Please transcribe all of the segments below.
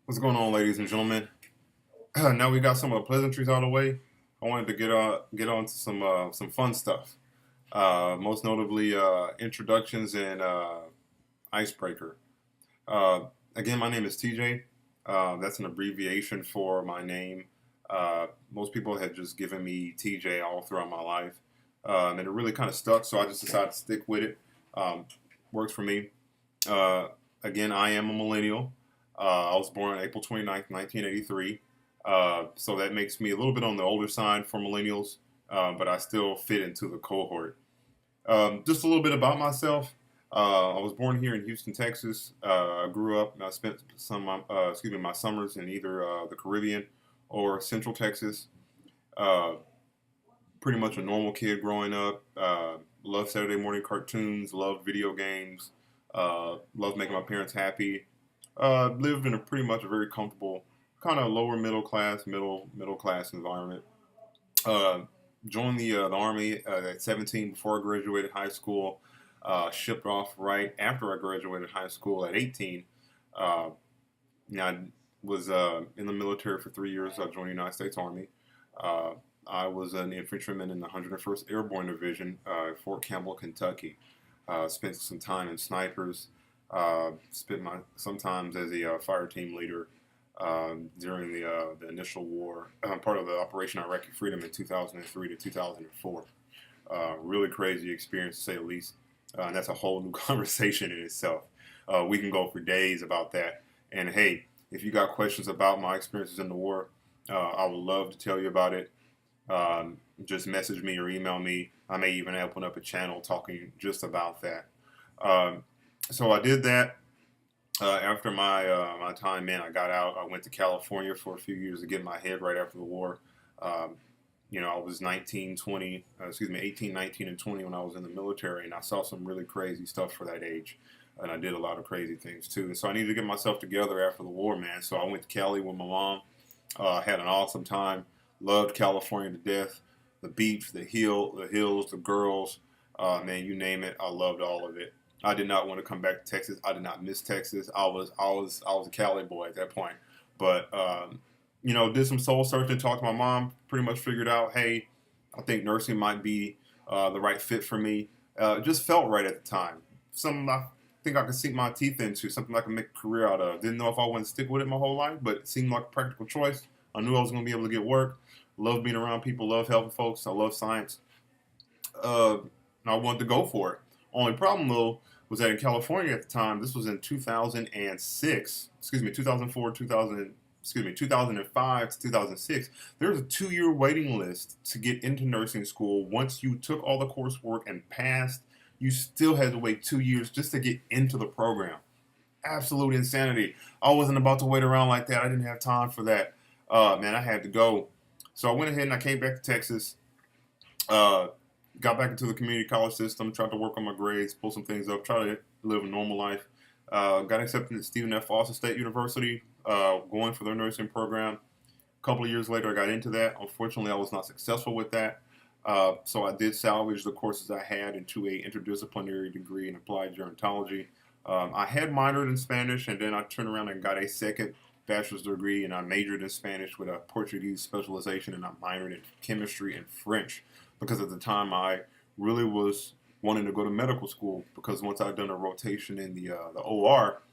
What's going on, ladies and gentlemen? Now we got some of the pleasantries out of the way. I wanted to get on to some fun stuff. Most notably, introductions and icebreaker. Uh, Again, my name is TJ. That's an abbreviation for my name. Most people have just given me TJ all throughout my life, and it really kind of stuck. So I just decided to stick with it. Um, Works for me. Uh, Again, I am a millennial. I was born on April 29th, 1983. So that makes me a little bit on the older side for millennials, but I still fit into the cohort. Just a little bit about myself. I was born here in Houston, Texas. I grew up and I spent my summers in either the Caribbean or Central Texas. Uh, Pretty much a normal kid growing up. Loved Saturday morning cartoons, loved video games, loved making my parents happy. Lived in a pretty much a very comfortable, kind of lower middle class, middle class environment. Uh, Joined the army at 17 before I graduated high school. Shipped off right after I graduated high school at 18. Uh, I was in the military for 3 years. I joined the United States Army. Uh, I was an infantryman in the 101st Airborne Division at Fort Campbell, Kentucky. Spent some time in snipers. Spent my sometimes as a fire team leader during the initial war, part of the Operation Iraqi Freedom in 2003 to 2004. Really crazy experience to say the least. And that's a whole new conversation in itself. We can go for days about that. And hey, if you got questions about my experiences in the war, I would love to tell you about it. Just message me or email me. I may even open up a channel talking just about that. Um, so I did that. After my time in, I got out. I went to California for a few years to get my head right after the war. Um, I was 19, 20, 18, 19, and 20 when I was in the military, and I saw some really crazy stuff for that age. And I did a lot of crazy things too. And so I needed to get myself together after the war, man. So I went to Cali with my mom. Had an awesome time. Loved California to death. The beach, the hills, the girls, man, you name it. I loved all of it. I did not want to come back to Texas. I did not miss Texas. I was a Cali boy at that point. But did some soul searching. Talked to my mom. Pretty much figured out, hey, I think nursing might be the right fit for me. It just felt right at the time. Something I think I could sink my teeth into. Something I could make a career out of. Didn't know if I wanted to stick with it my whole life, but it seemed like a practical choice. I knew I was going to be able to get work. Love being around people. Love helping folks. I love science. Uh, and I wanted to go for it. Only problem though was that in California at the time, this was in 2006, 2004, 2005 to 2006. There was a 2 year waiting list to get into nursing school. Once you took all the coursework and passed, you still had to wait 2 years just to get into the program. Absolute insanity. I wasn't about to wait around like that. I didn't have time for that. Man, I had to go. So I went ahead and I came back to Texas. Uh, Got back into the community college system, tried to work on my grades, pull some things up, try to live a normal life. Got accepted at Stephen F. Austin State University, going for their nursing program. A couple of years later, I got into that. Unfortunately, I was not successful with that. So I did salvage the courses I had into a interdisciplinary degree in applied gerontology. I had minored in Spanish, and then I turned around and got a second bachelor's degree, and I majored in Spanish with a Portuguese specialization, and I minored in chemistry and French because at the time I really was wanting to go to medical school because once I'd done a rotation in the OR,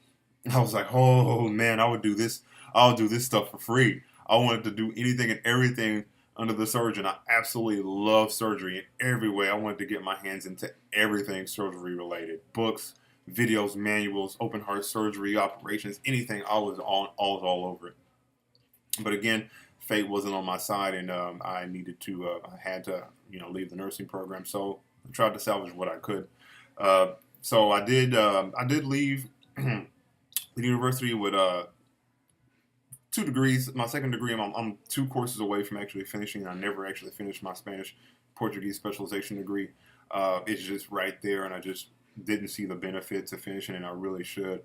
I was like, oh man, I would do this. I'll do this stuff for free. I wanted to do anything and everything under the surgeon. I absolutely love surgery in every way. I wanted to get my hands into everything surgery related, books, videos, manuals, open heart surgery, operations, anything. I was all over it. But again, fate wasn't on my side, and I had to, leave the nursing program. So I tried to salvage what I could. So I did. I did leave the university with 2 degrees. My second degree, I'm 2 courses away from actually finishing. I never actually finished my Spanish Portuguese specialization degree. It's just right there, and I just didn't see the benefit to finishing, and I really should.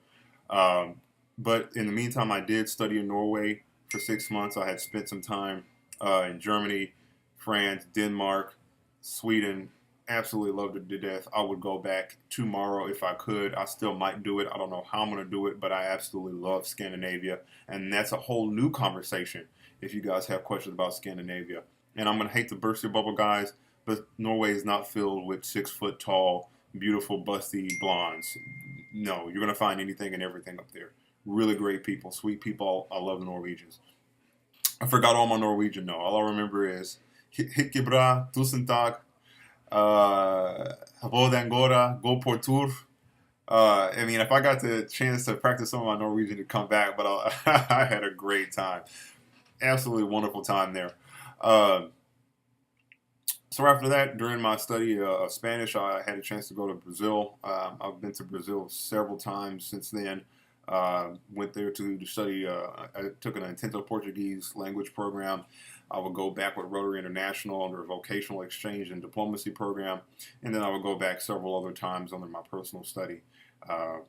Um, but in the meantime, I did study in Norway for 6 months. I had spent some time in Germany, France, Denmark, Sweden, Absolutely loved it to death. I would go back tomorrow if I could. I still might do it. I don't know how I'm going to do it, but I absolutely love Scandinavia. And that's a whole new conversation if you guys have questions about Scandinavia. And I'm going to hate to burst your bubble, guys, but Norway is not filled with 6 foot tall, beautiful, busty blondes. No, you're going to find anything and everything up there. Really great people, sweet people. I love the Norwegians. I forgot all my Norwegian, though. All I remember is Hikke bra, tusen takk, Angora, go por tur. I mean, if I got the chance to practice some of my Norwegian to come back, but I had a great time. Absolutely wonderful time there. So after that, during my study of Spanish, I had a chance to go to Brazil. I've been to Brazil several times since then. Went there to study. I took an intensive Portuguese language program. I would go back with Rotary International under a vocational exchange and diplomacy program, and then I would go back several other times under my personal study, on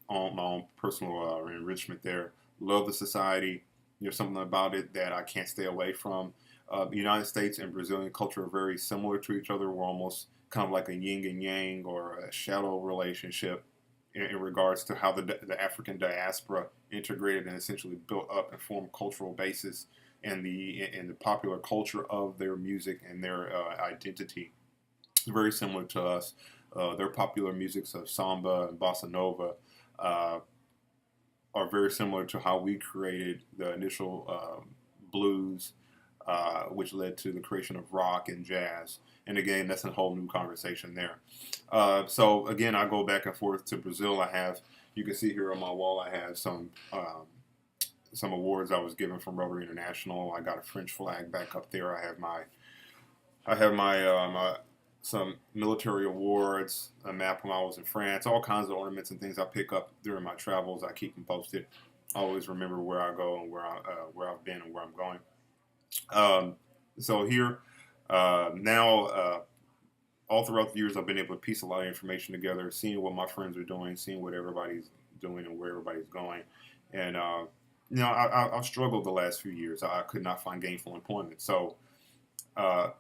my own personal enrichment there. Love the society. There's something about it that I can't stay away from. The United States and Brazilian culture are very similar to each other. We're almost kind of like a yin and yang or a shadow relationship in regards to how the African diaspora integrated and essentially built up and formed cultural basis and the popular culture of their music and their identity. It's very similar to us. Their popular musics of samba and bossa nova are very similar to how we created the initial blues, which led to the creation of rock and jazz. And again, that's a whole new conversation there. So again, I go back and forth to Brazil. You can see here on my wall, I have some awards I was given from Rotary International. I got a French flag back up there. I have my some military awards, a map when I was in France, all kinds of ornaments and things I pick up during my travels. I keep them posted. I always remember where I go and where I've been and where I'm going. So here now, all throughout the years, I've been able to piece a lot of information together, seeing what my friends are doing, seeing what everybody's doing and where everybody's going. And I've struggled the last few years. I could not find gainful employment. So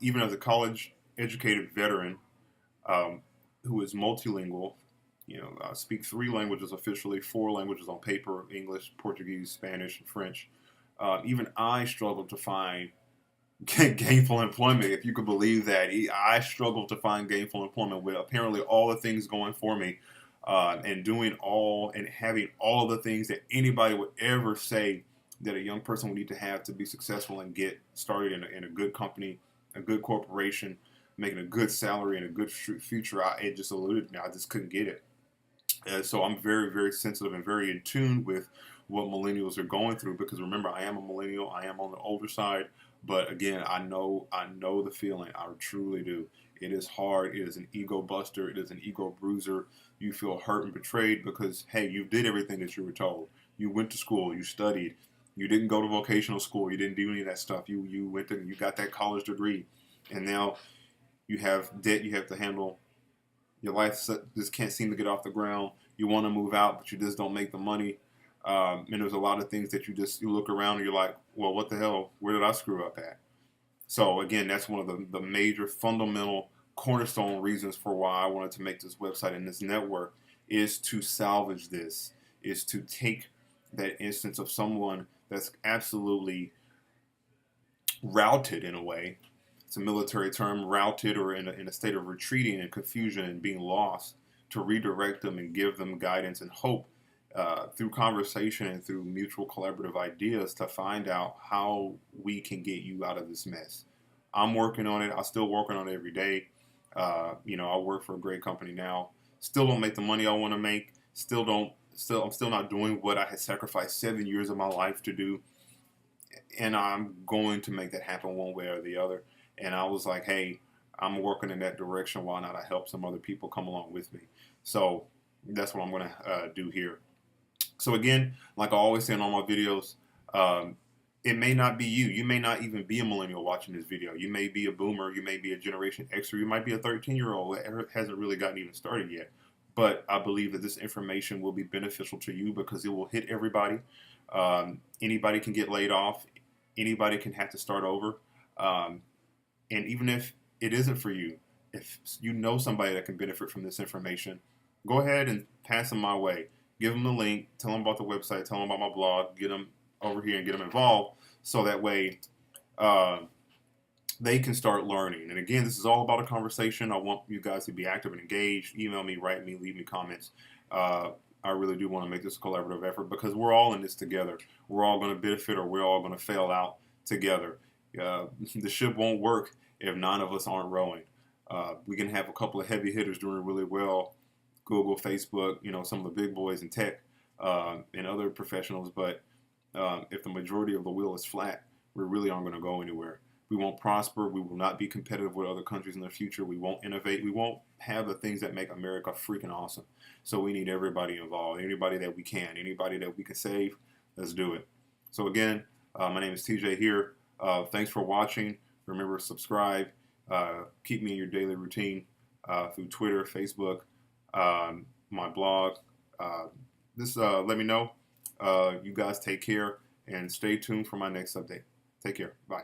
even as a college-educated veteran who is multilingual, I speak 3 languages officially, 4 languages on paper: English, Portuguese, Spanish, and French. Even I struggled to find gainful employment, if you could believe that. I struggled to find gainful employment with apparently all the things going for me, and doing all and having all the things that anybody would ever say that a young person would need to have to be successful and get started in a good company, a good corporation, making a good salary and a good future. It just eluded me. I just couldn't get it. So I'm very, very sensitive and very in tune with what millennials are going through, because remember, I am a millennial. I am on the older side, but again, I know the feeling. I truly do. It is hard. It is an ego buster. It is an ego bruiser. You feel hurt and betrayed because, hey, you did everything that you were told. You went to school. You studied. You didn't go to vocational school. You didn't do any of that stuff. You went to, you got that college degree, and now you have debt you have to handle. Your life just can't seem to get off the ground. You want to move out, but you just don't make the money. And there's a lot of things that you look around and you're like, well, what the hell? Where did I screw up at? So again, that's one of the major fundamental cornerstone reasons for why I wanted to make this website and this network, is to salvage this, is to take that instance of someone that's absolutely routed in a way. It's a military term, routed, or in a state of retreating and confusion and being lost, to redirect them and give them guidance and hope through conversation and through mutual collaborative ideas to find out how we can get you out of this mess. I'm working on it. I'm still working on it every day. I work for a great company now. Still don't make the money I want to make. I'm still not doing what I had sacrificed 7 years of my life to do. And I'm going to make that happen one way or the other. And I was like, hey, I'm working in that direction. Why not I help some other people come along with me? So that's what I'm going to do here. So again, like I always say in all my videos, it may not be you. You may not even be a millennial watching this video. You may be a boomer. You may be a Generation X, or you might be a 13-year-old that hasn't really gotten even started yet. But I believe that this information will be beneficial to you because it will hit everybody. Anybody can get laid off. Anybody can have to start over. And even if it isn't for you, if you know somebody that can benefit from this information, go ahead and pass them my way. Give them the link, tell them about the website, tell them about my blog, get them over here and get them involved so that way they can start learning. And again, this is all about a conversation. I want you guys to be active and engaged. Email me, write me, leave me comments. I really do want to make this a collaborative effort because we're all in this together. We're all going to benefit or we're all going to fail out together. The ship won't work if 9 of us aren't rowing. We can have a couple of heavy hitters doing really well, Google, Facebook, some of the big boys in tech and other professionals. But if the majority of the wheel is flat, we really aren't going to go anywhere. We won't prosper. We will not be competitive with other countries in the future. We won't innovate. We won't have the things that make America freaking awesome. So we need everybody involved, anybody that we can, anybody that we can save. Let's do it. So again, my name is TJ here. Thanks for watching. Remember, subscribe. Keep me in your daily routine through Twitter, Facebook, my blog. Let me know. You guys take care and stay tuned for my next update. Take care. Bye.